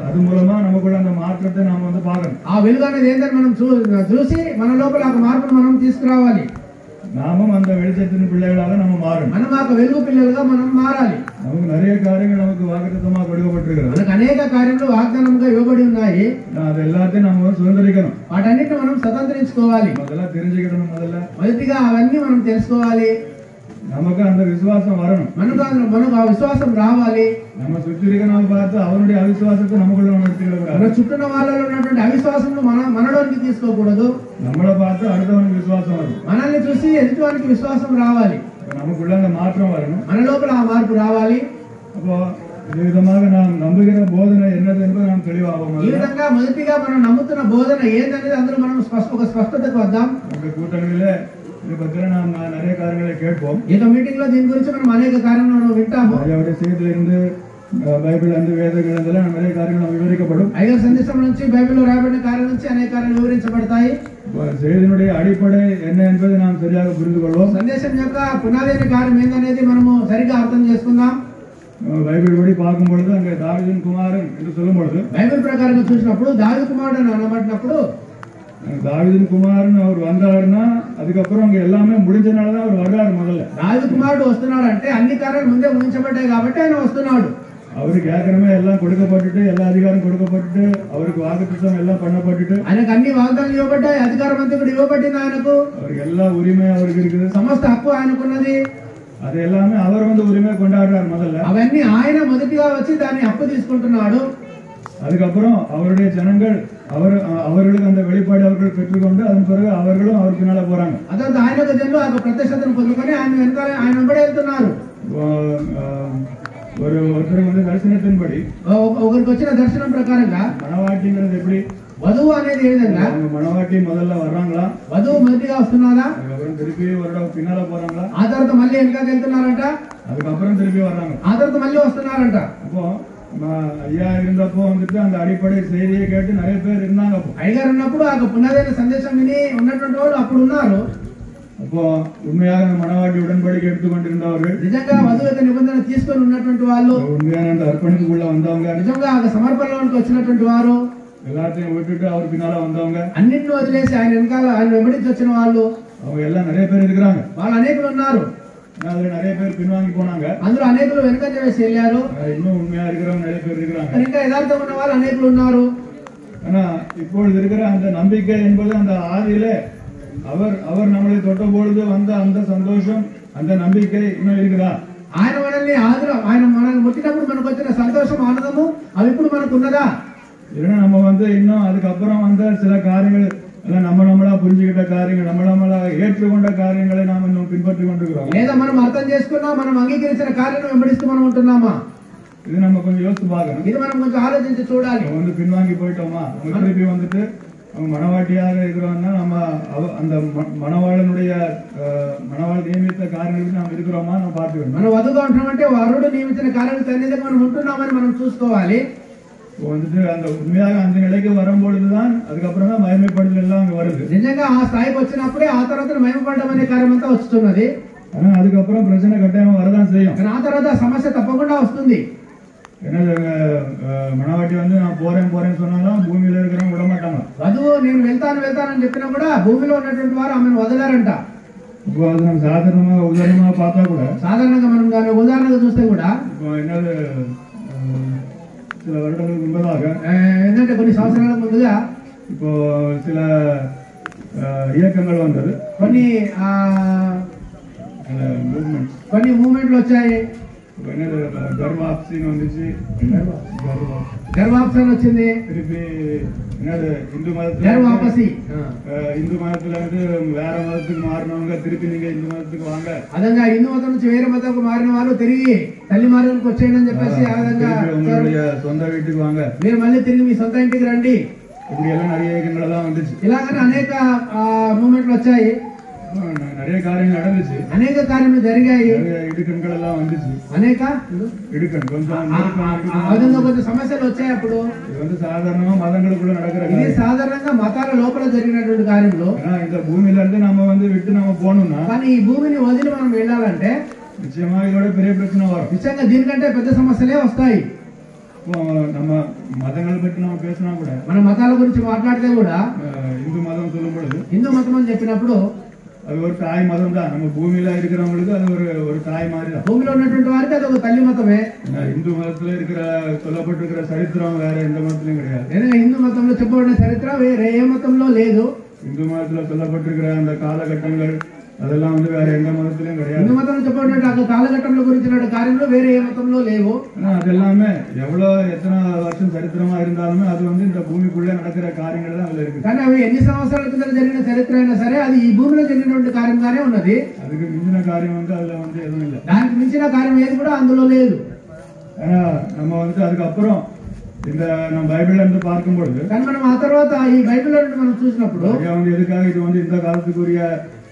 அது மூலமா நமக்குள்ள அந்த மாற்றத்தை நாம வந்து பார்க்கணும். ఆ వెలుగు అనేది ఏంటని మనం చూసి మన లోపల ఆ మార్పును మనం తీసుకురావాలి. நாமும் அந்த வெளிச்சத்தின் பிள்ளைகளாக நம்ம மாறணும். మనం ఆ వెలుగు పిల్లలుగా మనం మారాలి. நமக்கு நிறைய காரியங்கள் நமக்கு வாக்குத்தத்தமா கொடுக்கப்பட்டிருக்கிறது, మనకు అనేక కార్యములు వాగ్దానంగా ఇవ్వబడి ఉన్నాయి, அது எல்லாத்தையும் நம்ம சுதந்திரிக்கணும், వాటన్నిటిని మనం స్వతంత్రించుకోవాలి. அதெல்லாம் தெரிஞ்சுக்கிடணும். మొదటిగా అవన్నీ మనం తెలుసుకోవాలి. நமக்கு அந்த விசுவாசம் வரணும், మనకు ఆ విశ్వాసం రావాలి. நம்ம சுற்றி இருக்கிறவங்க பார்த்து அவருடைய அவிசுவாசத்தை நமக்குள்ள எடுத்துக்கூடாது, మన చుట్టూన్న వాళ్ళలో ఉన్నటువంటి అవిశ్వాసం మనలోనికి తీసుకోకూడదు. நம்மளை பார்த்து அடுத்தவனுக்கு விசுவாசம் வரும், మనల్ని చూసి ఎదుటివానికి విశ్వాసం రావాలి. நமக்குள்ள அந்த மாற்றம் வரணும். మన లోపల ఆ మార్పు రావాలి. அப்போ இது விதமாக நாம் நம்புகிற போதனை என்னது என்பது நாம் தெளிவாகும். ఈ విధంగా మొదటిగా మనం నమ్ముతున్న బోధన ఏందనేది అందులో మనం ఒక స్పష్టతకు వద్దాం. இந்த கூட்டங்களிலே இதை பற்றி நாம் நிறைய காரியங்களை கேட்போம். ఈ మీటింగ్ లో దీని గురించి మనం అనేక కార్యాలను మనం వింటాము. அவருடைய செய்தியிலிருந்து బైబిల్ అందు వేదగ్రంథాలలో நிறைய காரியங்கள் விவரிக்கப்படும். ఐదో సందేశం నుంచి బైబిల్లో రాయబడిన కార్యాల నుంచి అనేక కార్యాలు వివరించబడతాయి. செய்தியினுடைய அடிப்படை என்ன என்பதை நாம் சரியாக புரிந்து கொள்வோம். సందేశం యొక్క పునాది కార్యం ఏందనేది మనము సరిగా అర్థం చేసుకుందాం. బైబిల్ படி பார்க்கும் பொழுது அங்கே தாவீதின் குமாரன் என்று சொல்லும் பொழுது బైబిల్ ప్రకారంగా చూసినప్పుడు దావీదు కుమారుడు అని అనబడినప్పుడు தாவீதின் குமாரன் அவர் வந்தாருன்னா அதுக்கப்புறம் அங்க எல்லாமே முடிஞ்சனாலதான் அவர் வர்றாரு. முதல்ல దావీదు కుమారుడు వస్తున్నాడు అంటే అన్ని కార్యాలు ముందే ముగించబడ్డాయి కాబట్టి ఆయన వస్తున్నాడు. அவருக்கு ஏற்கனவே எல்லாம் கொடுக்கப்பட்டுட்டு எல்லா அதிகாரம் கொடுக்கப்பட்டுட்டு அவருக்கு வாக்குத்தத்தம் எல்லாம் பண்ணப்பட்டுட்டு ఆయనకు అన్ని వాగ్దానాలు ఇవ్వబడ్డాయి. అధికారం అంతా కూడా ఇవ్వబడింది. ఆయనకు அவருக்கு எல்லா உரிமை அவருக்கு இருக்குது. సమస్త హక్కు ఆయనకున్నది. அது எல்லாமே அவர் வந்து உரிமை கொண்டாடுறாரு. முதல்ல అవన్నీ ఆయన మొదటిగా వచ్చి దాన్ని హక్కు తీసుకుంటున్నాడు. அதுக்கப்புறம் அவருடைய ஜனங்கள் அவர்களுக்கு அந்த வெளிப்பாடு அவர்கள் பெற்றுக்கொண்டு அதன் பிறகு அவர்களும் அவர் பின்னால போறாங்க. అదంతా ఆయన యొక్క జనులు ఆ ప్రత్యక్షతను పొందుకొని ఆయన వెనకాల ఆయన వెంబడి వెళ్తున్నారు. ஒருத்தருக்கு வந்து தரிசனத்தின்படி ఒకరికి వచ్చిన దర్శనం ప్రకారంగా மணவாட்டிங்கிறது எப்படி వధువు అనేది ఏ విధంగా மணவாட்டி முதல்ல வர்றாங்களா, వధువు మొదటిగా వస్తున్నారా, அதுக்கப்புறம் திருப்பி ஒரு பின்னால போறாங்களா, ఆ తర్వాత మళ్ళీ వెనకాల వెళ్తున్నారంట, அதுக்கப்புறம் திருப்பி வர்றாங்க, ఆ తర్వాత మళ్ళీ వస్తున్నారంట. அப்போ ஐயா இருந்தப்போ வந்துட்டு அந்த அடிப்படை செய்தியை கேட்டு நிறைய பேர் இருந்தாங்க. அப்போ అయ్యగారు ఉన్నప్పుడు ఆ పునాదైన సందేశం విని ఉన్నటువంటి వాళ్ళు అప్పుడు ఉన్నారు. அப்போ உண்மையாக மணவாட்டி உடன்படிக்கை எடுத்துக்கொண்டிருந்தவர்கள், నిజంగా వధువు యొక్క నిబంధన తీసుకొని ఉన్నటువంటి వాళ్ళు, உண்மையான அந்த அர்ப்பணிப்புக்குள்ள வந்தவங்க, నిజంగా ఆ సమర్పణలోకి వచ్చినటువంటి వారు, எல்லாத்தையும் விட்டுட்டு அவர் பின்னால வந்தவங்க, అన్నింటిని వదిలేసి ఆయన వెనకాల ఆయన వెంబడించి వచ్చిన వాళ్ళు, அவங்க எல்லாம் நிறைய பேர் இருக்கிறாங்க. వాళ్ళు అనేకులు ఉన్నారు. அதுல நிறைய பேர் பின்வாங்கி போனாங்க. అందులో అనేకులు వెనకంజ వేసి వెళ్ళారు. இன்னும் உண்மையா இருக்கிறவங்க நிறைய பேர் இருக்கிறாங்க. ఇంకా యథార్థం ఉన్న వాళ్ళు అనేకులు ఉన్నారు. ஆனா இப்பொழுது இருக்கிற அந்த நம்பிக்கை என்பது அந்த ஆதியிலே அவர் நம்மளை தொட்ட பொழுது வந்த அந்த சந்தோஷம், அந்த நம்பிக்கை இன்னும் இருக்குதா? ఆయన మనల్ని ఆయన మనల్ని ముట్టినప్పుడు మనకు వచ్చిన సంతోషం ఆనందము అవి ఇప్పుడు మనకు ఉన్నదా? இல்லைன்னா நம்ம வந்து இன்னும் அதுக்கப்புறம் வந்த சில காரியங்கள் எல்லாம் நம்மளா புரிஞ்சுக்கிட்ட காரியங்கள், நம்மளா ஏற்றுக்கொண்ட காரியங்களை நாம் இன்னும் பின்பற்றி கொண்டிருக்கிறோம். లేదా మనం అర్థం చేసుకున్నా మనం అంగీకరించిన కార్యాలను వెంబడిస్తూ మనం ఉంటున్నామా? இது நம்ம கொஞ்சம் யோசித்து பார்க்கணும். ఇది మనం కొంచెం ఆలోచించి చూడాలి. வந்து பின்வாங்கி போயிட்டோமா, திருப்பி வந்துட்டு மணவாட்டியாக இருக்கிறோம்னா நம்ம அந்த மணவாளனுடைய மணவாள் நியமித்த காரியங்களுக்கு நாம் இருக்கிறோமா நம்ம பார்த்துக்கணும். మనం వధుగా ఉంటున్నామంటే వరుడు నియమించిన కార్యాలు తన్నిదకు మనం ఉంటున్నామని మనం చూసుకోవాలి. வந்துட்டு அந்த உண்மையாக அந்த நிலைக்கு வரும்பொழுதுதான் அதுக்கப்புறம் தான் மகிமைப்படுதல் எல்லாம் அங்க வருது. నిజంగా ఆ స్థాయికి వచ్చినప్పుడే ఆ తర్వాత మహిమపడడం అనే కార్యం అంతా వస్తున్నది. ஆனா அதுக்கப்புறம் பிரச்சனை கட்டாயமா வரதான் செய்யும். కానీ ఆ తర్వాత సమస్య తప్పకుండా వస్తుంది. ஏன்னா மணவாட்டி வந்து நான் போறேன்னு சொன்னாலும் பூமியில இருக்கிறவங்க விட மாட்டாங்க. వధువు నేను వెళ్తానని చెప్పినా కూడా భూమిలో ఉన్నటువంటి వారు ఆమెను వదలారంట. இப்போ அது நம்ம சாதாரணமாக உதாரணமாக பார்த்தா கூட, సాధారణంగా మనం దాని ఉదాహరణగా చూస్తే కూడా, இப்போ என்னது சில வருடங்களுக்கு முன்பதாக ఏంటంటే కొన్ని సంవత్సరాల ముందుగా இப்போ சில இயக்கங்கள் வந்தது, కొన్ని మూవ్మెంట్లు వచ్చాయి. என்னது கர்வாப்சின்னு வந்துச்சு, గర్వాప్సన్ వచ్చింది, திருப்பி என்னது இந்து గర్వాపసి, மதத்துல வந்து வேற மதத்துக்கு மாறினவங்க திருப்பி நீங்க இந்து மதத்துக்கு வாங்க, అదంగా హిందూ మతం నుంచి వేరే మతంకు మారిన వారు తిరిగి తల్లి మార్గంకి వచ్చేయండి అని చెప్పేసి ఆ విధంగా உங்களுடைய சொந்த வீட்டுக்கு வாங்க, మీరు మళ్ళీ తిరిగి మీ సొంత ఇంటికి రండి, இப்படி எல்லாம் நிறைய இயக்கங்கள் எல்லாம் வந்துச்சு. ఇలాగనే అనేక మూవ్మెంట్లు వచ్చాయి, நிறைய காரியங்கள் நடந்துச்சு, అనేక కార్యములు జరిగాయి, இடுக்கண்கள் எல்லாம் வந்துச்சு, అనేక இடுக்கண் கொஞ்சம் విధంగా కొంచెం సమస్యలు వచ్చాయి. అప్పుడు இது வந்து సాధారణமா మతంகளுக்குள்ள நடக்கிற ఇది సాధారణంగా మతాల లోపల జరిగినటువంటి కార్యంలో. இந்த பூமியில இருந்து நம்ம வந்து விட்டு நம்ம போகணும்னா, కానీ ఈ భూమిని వదిలి మనం వెళ్ళాలంటే நிச்சயமா இதோட பெரிய பிரச்சனை வரும். నిజంగా దీనికంటే పెద్ద సమస్యలే వస్తాయి. நம்ம மதங்கள் பற்றி நம்ம பேசினா கூட, మన మతాల గురించి మాట్లాడితే కూడా, இந்து மதம் சொல்லும் பொழுது హిందూ మతం అని చెప్పినప్పుడు அது ஒரு தாய் மதம் தான். நம்ம பூமியில இருக்கிறவங்களுக்கு அது ஒரு தாய் மாதிரி தான். భూమిలో ఉన్నటువంటి వారికి అది ఒక తల్లి మతమే. இந்து மதத்துல இருக்கிற சொல்லப்பட்டிருக்கிற சரித்திரம் வேற எந்த மதத்திலும் கிடையாது. ఏదైనా హిందూ మతంలో చెప్పబడిన చరిత్ర వేరే ఏ మతంలో లేదు. இந்து மதத்துல சொல்லப்பட்டிருக்கிற அந்த காலகட்டங்கள் அதெல்லாம் வந்து வேற எந்த மதத்திலயும் கிடையாது. హిందూ మతంలో చెప్పబడినట్టు కాలఘట్టంలో గురించిన కార్యంలో వేరే ఏ మతంలో లేవు. அது எல்லாமே எவ்வளவு எத்தனை வருஷம் சரித்திரமா இருந்தாலுமே அது வந்து இந்த భూమిக்குள்ள நடக்கிற காரியங்கள் தான் அதுல இருக்கு. కానీ అవి ఎన్ని సంవత్సరాల కింద జరిగిన చరిత్ర అయినా సరే అది ఈ భూమిలో జరిగినటువంటి కార్యంగానే ఉన్నది. அதுக்கு மிஞ்சின காரியம் வந்து அதுல வந்து எதுவும் இல்லை. దానికి మించిన కార్యం ఏది కూడా అందులో లేదు. ஏன்னா நம்ம வந்து அதுக்கப்புறம் இந்த நம்ம பைபிள்ல இருந்து பார்க்கும்பொழுது కానీ మనం ఆ తర్వాత ఈ బైబిల్ మనం చూసినప్పుడు வந்து எதுக்காக இது வந்து இந்த காலத்துக்குரிய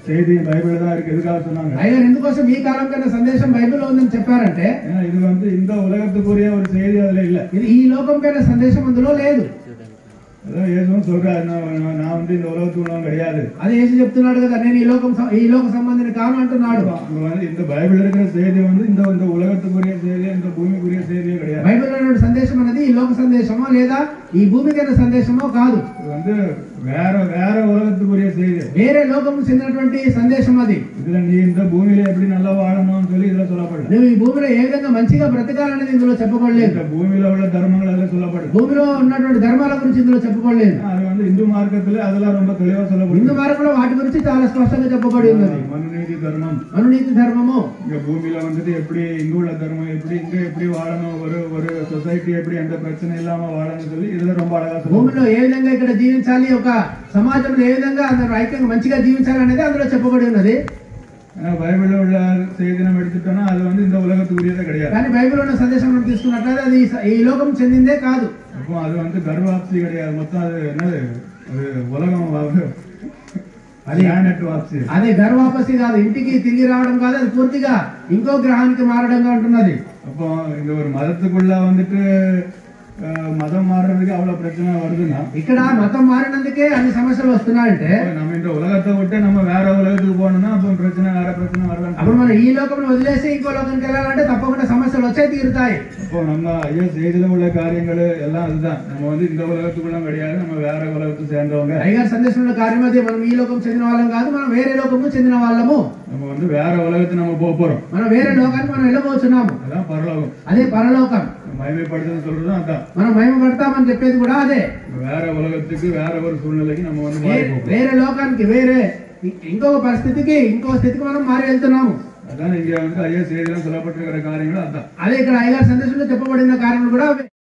செய்தி బైబిల్ தான் இருக்கு ఎదుకాக சொன்னாங்க. అయ్యగారు ఎందుకోసం ఈ కాలం కన్నా సందేశం బైబిల్లో ఉందని చెప్పారంటే இது வந்து இந்த உலகத்துக்குரிய ஒரு செய்தி அதுல இல்ல. ఇది ఈ లోకం కన్నా సందేశం అందులో లేదు. அதான் இயேசுவும் சொல்றாரு, நான் வந்து இந்த உலகத்துக்குள்ளவன் கிடையாது. అది యేసు చెప్తున్నాడు కదా, నేను ఈ లోక సంబంధిని కాను అంటున్నాడు. இந்த బైబిల్ இருக்கிற செய்தி வந்து இந்த உலகத்துக்குரிய செய்தி இந்த భూమిக்குரிய செய்தியே கிடையாது. బైబిల్లో ఉన్న సందేశం అనేది ఈ లోక సందేశమో లేదా ఈ భూమికైన సందేశమో కాదు. இது வந்து வேற வேற உலகத்துக்குரிய செய்தி, వేరే లోకం చెందినటువంటి సందేశం అది. இதுல நீ இந்த భూమిలో எப்படி நல்லா வாழணும்னு சொல்லி இதுல சொல்லப்படல. నువ్వు ఈ భూమిలో ఏ విధంగా మంచిగా బ్రతకాలనేది ఇందులో చెప్పబడలేదు. இந்த భూమిలో உள்ள தர்மங்கள் அதுல சொல்லப்படல. భూమిలో ఉన్నటువంటి ధర్మాల గురించి ఇందులో చెప్పబడలేదు. அது வந்து இந்து மார்க்கத்துல அதெல்லாம் ரொம்ப தெளிவா சொல்லப்படுது. హిందూ మార్గంలో వాటి గురించి చాలా స్పష్టంగా చెప్పబడి ఉన్నది. மனுநீதி தர்மம், అనునీతి ధర్మము, இங்க பூமியில வந்துட்டு எப்படி இங்க உள்ள தர்மம் எப்படி இங்க எப்படி வாழணும், ஒரு சொசைட்டி எப்படி எந்த பிரச்சனை இல்லாம வாழணும்னு சொல்லி இதுல ரொம்ப அழகா சொல்லுவாங்க. భూమిలో ఏ విధంగా ఇక్కడ జీవించాలి, ఒక సమాజంలో ఏ విధంగా అందరూ ఐక్యంగా మంచిగా జీవించాలి అనేది అందులో చెప్పబడి ఉన్నది. బైబిల్లో ఉள்ள செய்தி நம்ம எடுத்துட்டோம்னா அது வந்து இந்த உலகத்துக்குரியதே கிடையாது. కానీ బైబిల్లో ఉన్న సందేశం మనం తీసుకున్నట్లయితే అది ఈ లోకం చెందిందే కాదు. அப்போ அது வந்து கர்வாப்சி கிடையாது, மொத்தம் அது என்னது, அது உலகம் వాప్సి. అదే గర్వాపసి కాదు, ఇంటికి తిరిగి రావడం కాదు, అది పూర్తిగా ఇంకో గ్రహానికి మారడంగా ఉంటున్నది. அப்போ இந்த ஒரு மதத்துக்குள்ள வந்துட்டு మతం మారడానికి అవ్వల ప్రశ్న வருதுன்னா ఇక్కడ మతం మారినందుకే అన్ని సమస్యలు వస్తున్నాయంటే நம்ம இந்த உலகத்தை விட்டு நம்ம வேற உலகத்துக்கு போகணும்னா அப்போ ప్రశ్న வேற ప్రశ్న வரலாம். అప్పుడు మనం ఈ లోకంలో వదిలేసి ఇంకో లోకానికి వెళ్ళాలంటే తప్పకుండా సమస్యలు వచ్చే తీరుతాయి. அப்போ நம்ம ஐயா செய்தில உள்ள காரியங்கள் எல்லாம் அதுதான், நம்ம வந்து இந்த உலகத்துக்குள்ள கிடையாது, நம்ம வேற உலகத்தை சேர்ந்தவங்க. అయ్యగారి సందేశంలో కార్యం అదే, మనం ఈ లోకం చెందిన వాళ్ళం కాదు, మనం వేరే లోకము చెందిన వాళ్ళము. நம்ம வந்து வேற உலகத்துக்கு நம்ம போக போறோம், మనం వేరే లోకానికి మనం వెళ్ళబోతున్నాము. அதான் పరలోకం, అదే పరలోకం. மகிமைப்படுத்துறது சொல்றதும் அதான், మనం మహిమపడతామని చెప్పేది కూడా అదే. வேற உலகத்துக்கு வேற ஒரு சூழ்நிலைக்கு நம்ம வந்து மாறி போறோம், వేరే లోకానికి వేరే ఇంకొక పరిస్థితికి ఇంకో స్థితికి మనం మారి వెళ్తున్నాము. அதான் இங்க வந்து ஐயா செய்தில சொல்லப்பட்டிருக்கிற காரியங்களும் அதான். అదే ఇక్కడ అయ్యగారి సందేశంలో చెప్పబడిన కార్యములు కూడా అవే.